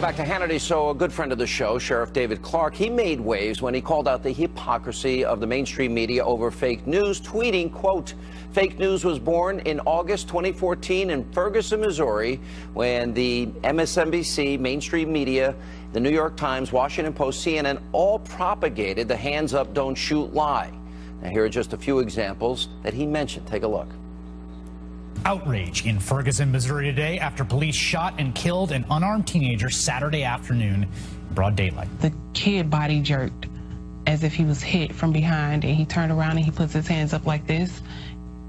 Back to Hannity. So a good friend of the show, Sheriff David Clarke, he made waves when he called out the hypocrisy of the mainstream media over fake news, tweeting, quote, "Fake news was born in August 2014 in Ferguson, Missouri, when the MSNBC, mainstream media, the New York Times, Washington Post, CNN all propagated the hands up, don't shoot lie." Now, here are just a few examples that he mentioned. Take a look. Outrage in Ferguson, Missouri today after police shot and killed an unarmed teenager Saturday afternoon in broad daylight. The kid body jerked as if he was hit from behind, and he turned around and he puts his hands up like this,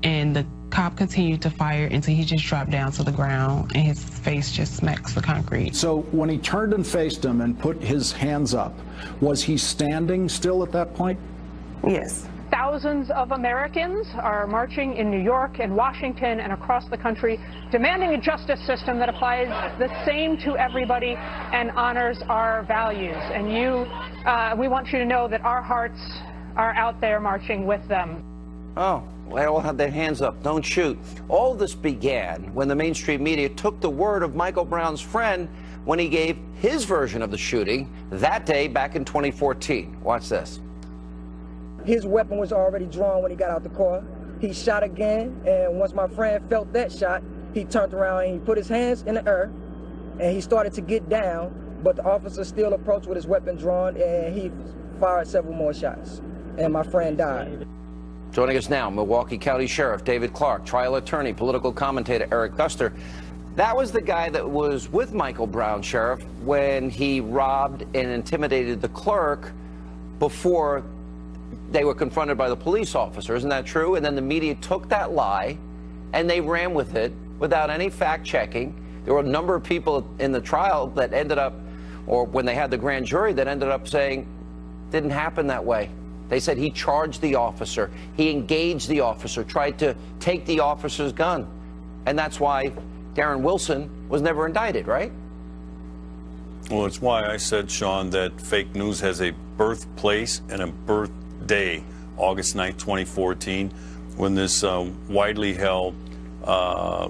and the cop continued to fire until he just dropped down to the ground and his face just smacks the concrete. So when he turned and faced him and put his hands up, was he standing still at that point? Yes. Thousands of Americans are marching in New York and Washington and across the country, demanding a justice system that applies the same to everybody and honors our values. And we want you to know that our hearts are out there marching with them. Oh, they all had their hands up, don't shoot. All this began when the mainstream media took the word of Michael Brown's friend when he gave his version of the shooting that day back in 2014. Watch this. His weapon was already drawn when he got out the car. He shot again, and once my friend felt that shot, he turned around and he put his hands in the air, and he started to get down, but the officer still approached with his weapon drawn, and he fired several more shots, and my friend died. Joining us now, Milwaukee County Sheriff David Clarke, trial attorney, political commentator Eric Guster. That was the guy that was with Michael Brown, Sheriff, when he robbed and intimidated the clerk before they were confronted by the police officer. Isn't that true? And then the media took that lie and they ran with it without any fact checking. There were a number of people in the trial that ended up, or when they had the grand jury, that ended up saying didn't happen that way. They said he charged the officer, he engaged the officer, tried to take the officer's gun. And that's why Darren Wilson was never indicted, right? Well, it's why I said, Sean, that fake news has a birthplace and a birth day, August 9th, 2014, when this widely held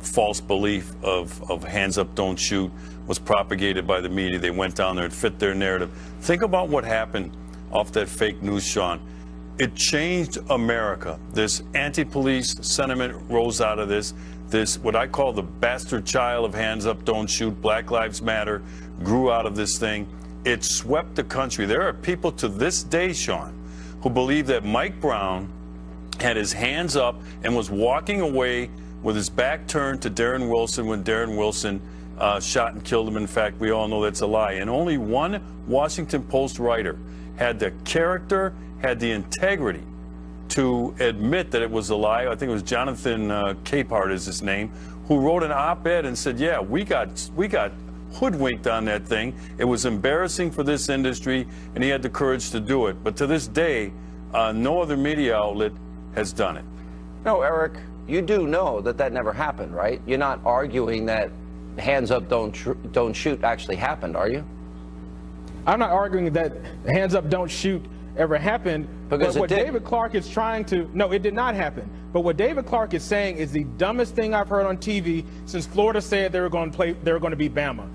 false belief of hands up, don't shoot was propagated by the media. They went down there and fit their narrative. Think about what happened off that fake news, Sean. It changed America. This anti-police sentiment rose out of this. This, what I call the bastard child of hands up, don't shoot, Black Lives Matter, grew out of this thing. It swept the country. There are people to this day, Sean, who believe that Mike Brown had his hands up and was walking away with his back turned to Darren Wilson when Darren Wilson shot and killed him. In fact, we all know that's a lie. And only one Washington Post writer had the character, had the integrity to admit that it was a lie. I think it was Jonathan Capehart is his name, who wrote an op-ed and said, yeah, we got hoodwinked on that thing. It was embarrassing for this industry, and he had the courage to do it. But to this day, no other media outlet has done it. No, Eric, you do know that that never happened, right? You're not arguing that hands up, don't shoot actually happened, are you? I'm not arguing that hands up, don't shoot ever happened. Because but what David Clarke is trying to, no, it did not happen. But what David Clarke is saying is the dumbest thing I've heard on TV since Florida said they were going to beat Bama.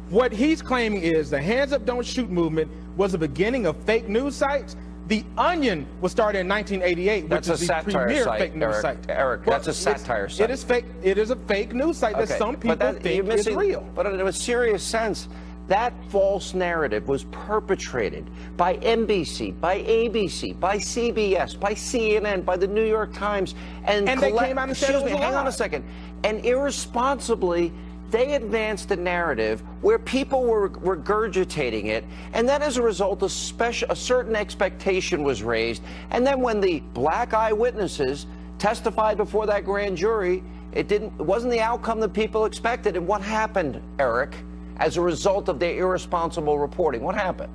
What he's claiming is the hands up, don't shoot movement was the beginning of fake news sites. The Onion was started in 1988, which is the premier fake news site. Eric, well, that's a satire site. It is fake. It is a fake news site that some people think is real. But in a serious sense, that false narrative was perpetrated by NBC, by ABC, by CBS, by CNN, by the New York Times, and they came out and said it was a lie. Hang on a second. And irresponsibly, they advanced a narrative where people were regurgitating it, and then as a result, a certain expectation was raised. And then when the black eyewitnesses testified before that grand jury, it wasn't the outcome that people expected. And what happened, Eric, as a result of their irresponsible reporting? What happened?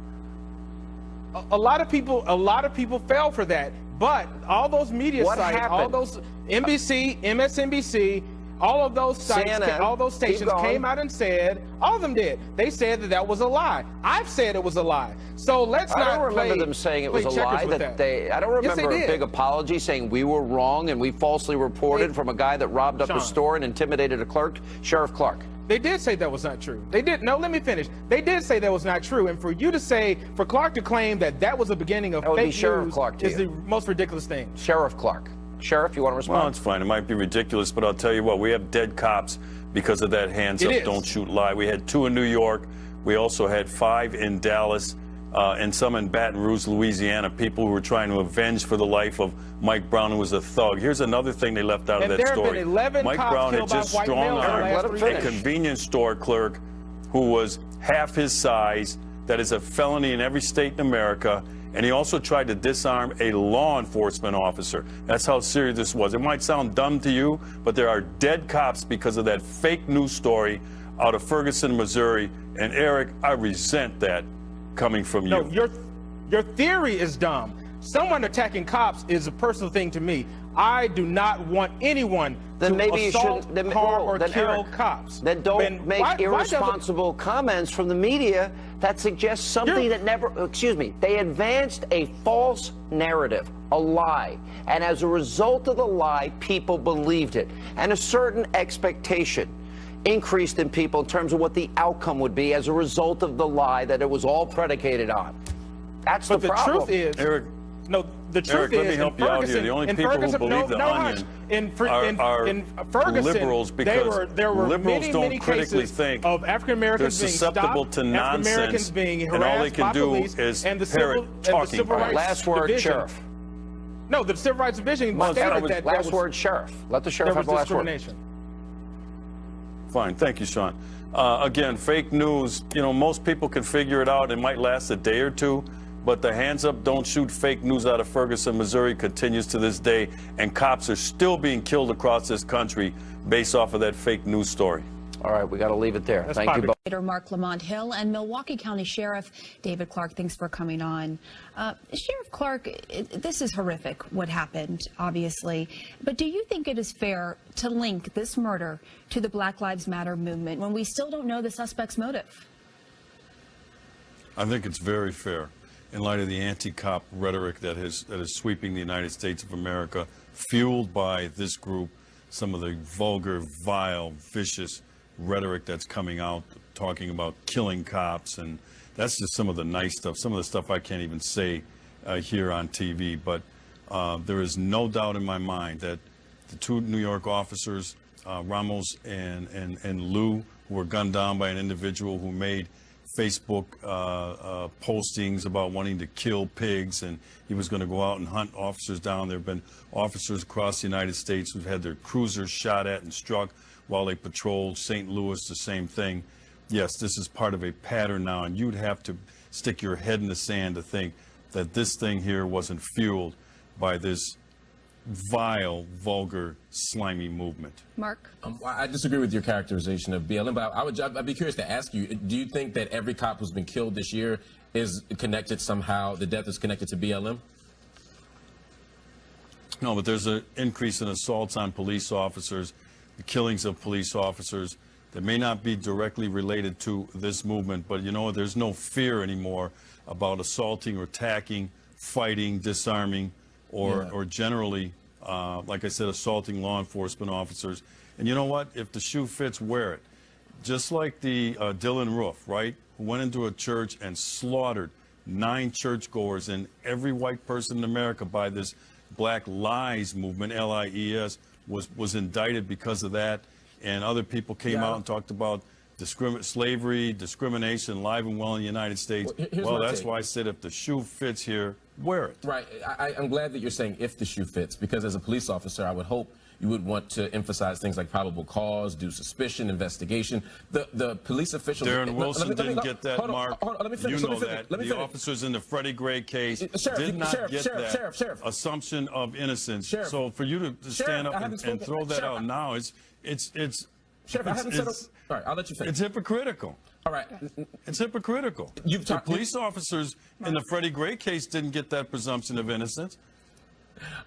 A lot of people fell for that. But all those media sites, all those NBC, MSNBC, all of those sites, CNN, all those stations came out and said, all of them did. They said that that was a lie. I've said it was a lie. So let's not. I don't remember them saying it was a lie. I don't remember a big apology saying we were wrong and we falsely reported from a guy that robbed up a store and intimidated a clerk. Sherriff Clarke. They did say that was not true. They did. No, let me finish. They did say that was not true. And for you to say, for Clarke to claim that that was the beginning of fake news is the most ridiculous thing. Sherriff Clarke. Sheriff, you want to respond? Well, it's fine. It might be ridiculous, but I'll tell you what, we have dead cops because of that hands up, don't shoot lie. We had 2 in New York. We also had 5 in Dallas and some in Baton Rouge, Louisiana, people who were trying to avenge for the life of Mike Brown, who was a thug. Here's another thing they left out of that story. There have been 11 Mike cops Brown had killed by just white males strong-armed a convenience store clerk who was half his size. That is a felony in every state in America. And he also tried to disarm a law enforcement officer. That's how serious this was. It might sound dumb to you, but there are dead cops because of that fake news story out of Ferguson, Missouri. And Eric, I resent that coming from you. No, your theory is dumb. Someone attacking cops is a personal thing to me. I do not want anyone then to maybe assault, you should, harm, or then kill Eric, cops. Then don't make irresponsible comments from the media that suggest something that never, excuse me, they advanced a false narrative, a lie. And as a result of the lie, people believed it. And a certain expectation increased in people in terms of what the outcome would be as a result of the lie that it was all predicated on. That's the problem. But the truth is, Eric, no, the truth Eric, let me help you out here. The only people who believe the Onion are Ferguson, liberals, because there were liberals many don't critically think of African Americans being susceptible stopped, to nonsense, African Americans being harassed and all they can by do police, is and the parrot talking civil rights last word, division. Sheriff. No, the civil rights division Well, stated that last word, Sheriff. Let the sheriff have the last word. Fine, thank you, Sean. Again, fake news, you know, most people can figure it out. It might last a day or two, but the hands up, don't shoot fake news out of Ferguson, Missouri continues to this day, and cops are still being killed across this country based off of that fake news story. All right, we got to leave it there. Thank you both. Mark Lamont Hill and Milwaukee County Sheriff David Clarke, thanks for coming on. Sheriff Clarke, this is horrific, what happened, obviously. But do you think it is fair to link this murder to the Black Lives Matter movement when we still don't know the suspect's motive? I think it's very fair in light of the anti-cop rhetoric that is sweeping the United States of America, fueled by this group, some of the vulgar, vile, vicious rhetoric that's coming out, talking about killing cops, and that's just some of the nice stuff, some of the stuff I can't even say here on TV. But there is no doubt in my mind that the 2 New York officers, Ramos and Lou, who were gunned down by an individual who made Facebook postings about wanting to kill pigs, and he was going to go out and hunt officers down. There have been officers across the United States who've had their cruisers shot at and struck while they patrolled. St. Louis, the same thing. Yes, this is part of a pattern now, and you'd have to stick your head in the sand to think that this thing here wasn't fueled by this vile, vulgar, slimy movement. Mark? I disagree with your characterization of BLM, but I'd be curious to ask you, do you think that every cop who's been killed this year is connected somehow, the death is connected to BLM? No, but there's an increase in assaults on police officers, the killings of police officers that may not be directly related to this movement, but you know, there's no fear anymore about assaulting or attacking, fighting, disarming, or generally, like I said, assaulting law enforcement officers. And you know what? If the shoe fits, wear it. Just like the Dylan Roof, right, who went into a church and slaughtered 9 churchgoers and every white person in America by this Black Lies movement, L-I-E-S, was indicted because of that. And other people came out and talked about slavery, discrimination, alive and well in the United States. Well, that's why I said if the shoe fits here, wear it. Right. I'm glad that you're saying if the shoe fits, because as a police officer, I would hope you would want to emphasize things like probable cause, due suspicion, investigation. The police officials... Darren Wilson didn't get that, Mark. Let me finish. You know that. The officers in the Freddie Gray case did not get that assumption of innocence. So for you to stand up and throw that out now, Sheriff, I haven't said all right, I'll let you finish. It's hypocritical. All right. It's hypocritical. The police officers in the Freddie Gray case didn't get that presumption of innocence.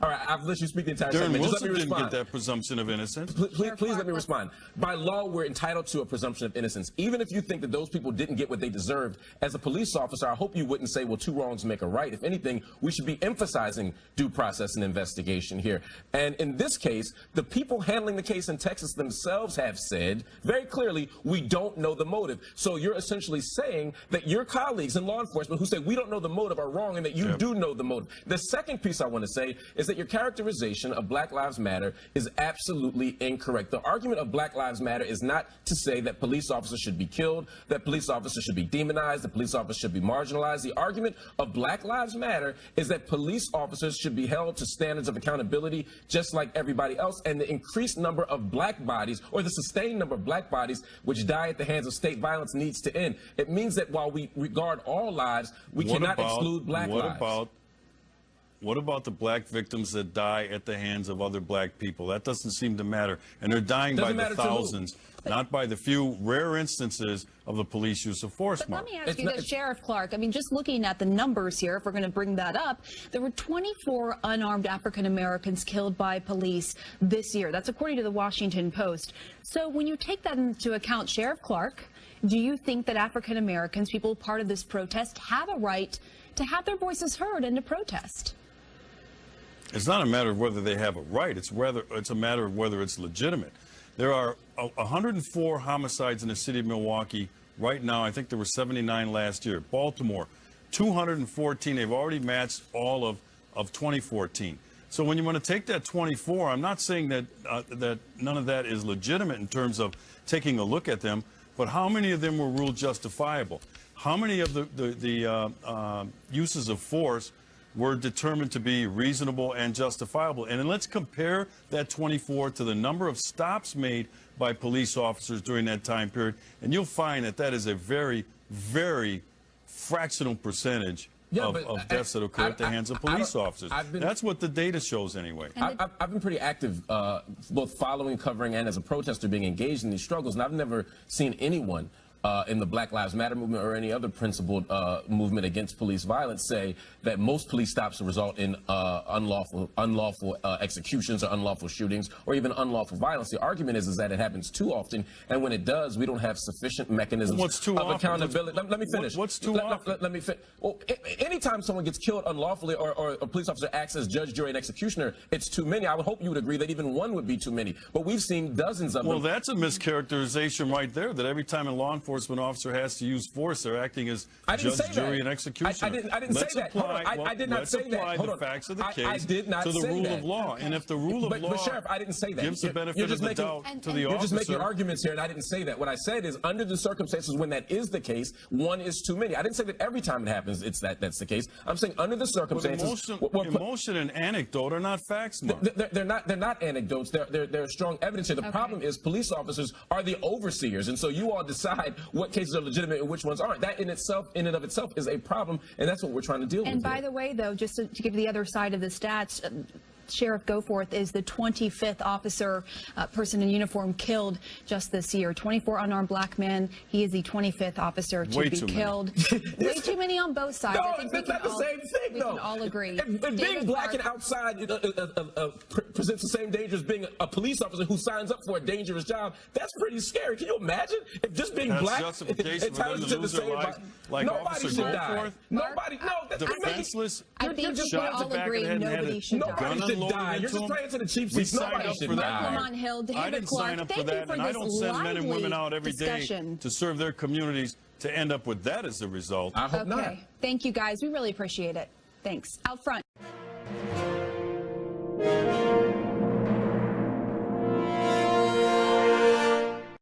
All right, I've let you speak the entire Darren segment. Wilson didn't get that presumption of innocence. Please let me respond. By law, we're entitled to a presumption of innocence. Even if you think that those people didn't get what they deserved, as a police officer, I hope you wouldn't say, well, two wrongs make a right. If anything, we should be emphasizing due process and investigation here. And in this case, the people handling the case in Texas themselves have said very clearly, we don't know the motive. So you're essentially saying that your colleagues in law enforcement who say we don't know the motive are wrong and that you do know the motive. The second piece I want to say is that your characterization of Black Lives Matter is absolutely incorrect. The argument of Black Lives Matter is not to say that police officers should be killed, that police officers should be demonized, that police officers should be marginalized. The argument of Black Lives Matter is that police officers should be held to standards of accountability just like everybody else, and the increased number of black bodies, or the sustained number of black bodies which die at the hands of state violence, needs to end. It means that while we regard all lives, we cannot exclude black lives. What about the black victims that die at the hands of other black people? That doesn't seem to matter. And they're dying by the thousands, not by the few rare instances of the police use of force. But let me ask you this, Sherriff Clarke. I mean, just looking at the numbers here, if we're going to bring that up, there were 24 unarmed African Americans killed by police this year. That's according to the Washington Post. So when you take that into account, Sherriff Clarke, do you think that African Americans, people part of this protest, have a right to have their voices heard and to protest? It's not a matter of whether they have a right. It's a matter of whether it's legitimate. There are 104 homicides in the city of Milwaukee right now. I think there were 79 last year. Baltimore, 214. They've already matched all of 2014. So when you want to take that 24, I'm not saying that that none of that is legitimate in terms of taking a look at them, but how many of them were ruled justifiable? How many of the uses of force were determined to be reasonable and justifiable? And then let's compare that 24 to the number of stops made by police officers during that time period, and you'll find that that is a very, very fractional percentage of deaths that occur at the hands of police officers. That's what the data shows anyway. I've been pretty active, both following, covering, and as a protester being engaged in these struggles, and I've never seen anyone in the Black Lives Matter movement or any other principled movement against police violence say that most police stops result in unlawful executions or unlawful shootings or even unlawful violence. The argument is that it happens too often, and when it does, we don't have sufficient mechanisms of accountability. Let me finish. What's too often? Let me finish. Well, anytime someone gets killed unlawfully or a police officer acts as judge, jury, and executioner, it's too many. I would hope you would agree that even one would be too many. But we've seen dozens of them. Well, that's a mischaracterization right there, that every time a law enforcement officer has to use force, they're acting as judge, jury, and executioner. I didn't say that. I did not say that. Let's apply the facts of the case to the rule of law. Okay. And if the rule of law Sheriff, I didn't say that. gives the benefit of the doubt to the officer. You're just making arguments here, and I didn't say that. What I said is, under the circumstances when that is the case, one is too many. I didn't say that every time it happens, that's the case. I'm saying under the circumstances. Emotion and anecdote are not facts, Mark. They're not anecdotes. They're strong evidence here. The problem is police officers are the overseers, and so you all decide what cases are legitimate and which ones aren't. That in and of itself is a problem, and that's what we're trying to deal with. And by the way, though, just to give the other side of the stats, Sheriff Goforth is the 25th officer, person in uniform killed just this year. 24 unarmed black men. He is the 25th officer to be killed. Way too many on both sides. No, I think it's not the same thing, we can all agree. If being black and outside presents the same danger as being a police officer who signs up for a dangerous job, that's pretty scary. Can you imagine if just being black entitles to the same like nobody should die. Nobody, no, defenseless. I think we all agree nobody should die. You're just playing to the cheap seats. Nobody should die. Lamont Hill, I didn't sign up for that, and I don't send men and women out every day to serve their communities to end up with that as the result. I hope not. Thank you, guys. We really appreciate it. Thanks. Out front.